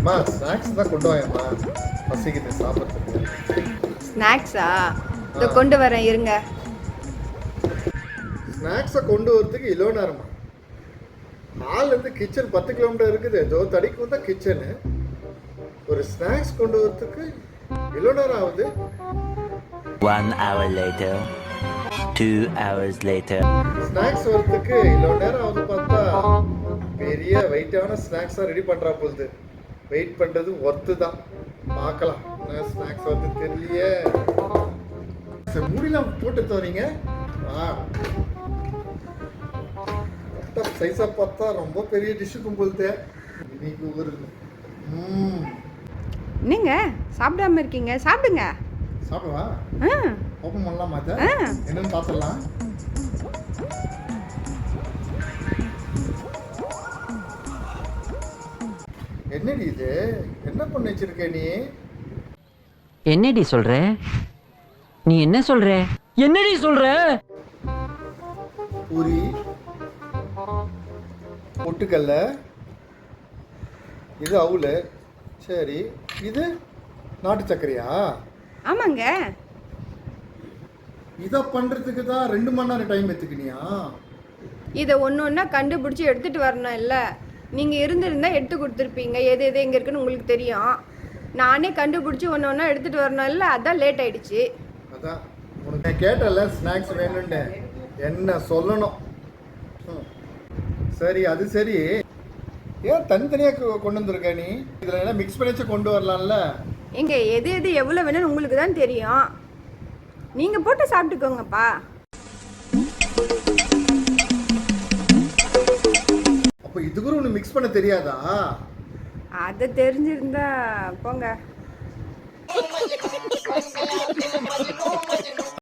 மா ஸ்நாக்ஸ் தான் கொண்டு வாயம்மா, பசிக்குது சாப்பிட்றதுக்கு. ஸ்நாக்ஸா? இதை கொண்டு வரேன் இருங்க. ஸ்நாக்ஸை கொண்டு வரதுக்கு இவ்வளோ நேரமா? ஹால்லேருந்து கிச்சன் 10 கிலோமீட்டர் இருக்குது. ஏதோ தடிக்கும் தான் கிச்சனு. ஒரு ஸ்நாக்ஸ் கொண்டு வரதுக்கு இவ்வளோ நேரம் ஆகுது. 1 hour later, 2 hours later. Snacks வரதுக்கு இவ்வளோ நேரம் ஆகுது பார்த்தா பெரிய வெயிட்டான ஸ்நாக்ஸாக ரெடி பண்ணுறா போகுது. வெயிட் பண்ணுறது ஒர்த்து தான். பார்க்கலாம் என்ன ஸ்நாக்ஸ் வந்து தெரியலையே. சரி மூடிலாம் போட்டு தரீங்க. சைஸாக பார்த்தா ரொம்ப பெரிய டிஷ்ஷுக்கும் போகுது இன்னைக்கு ஒரு. என்னங்க சாப்பிடாம இருக்கீங்க? சாப்பிடுங்க. சாப்பிடுவா? ஓப்பன் பண்ணலாம் மாத்த என்னன்னு பார்த்துடலாம். என்னடி இது? என்ன பண்ணி வச்சிருக்க நீ? என்னடி சொல்ற? நீ என்ன சொல்ற? என்னடி சொல்ற? பூரி, பொட்டுக்கல்ல, இது அவுளு. சரி, இது நாட்டு சர்க்கரையா? ஆமாங்க. இதை பண்ணுறதுக்கு தான் 2 மணி நேரம் டைம் எடுத்துக்கினியா? இதை ஒன்று ஒன்றா கண்டுபிடிச்சி எடுத்துகிட்டு வரணும் இல்லை? நீங்கள் இருந்திருந்தா எடுத்து கொடுத்துருப்பீங்க. எது எது எங்கே இருக்குன்னு உங்களுக்கு தெரியும். நானே கண்டுபிடிச்சி ஒன்று ஒன்றா எடுத்துகிட்டு வரணும் இல்லை? அதான் லேட் ஆகிடுச்சு. அதான் உனக்கு நான் கேட்டல ஸ்நாக்ஸ் வேணும்னு என்ன சொல்லணும். சரி அது சரி, ஏன் தனித்தனியாக கொண்டு வந்துருக்க நீ? இதில் எல்லாம் மிக்ஸ் பண்ணி வச்சு கொண்டு வரலாம்ல? எங்க எது எது எவ்வளோ வேணும்னு உங்களுக்கு தான் தெரியும். நீங்கள் போட்டு சாப்பிட்டுக்கோங்கப்பா. அப்போ இது கூட ஒன்று மிக்ஸ் பண்ண தெரியாதா? அதை தெரிஞ்சிருந்தா போங்க.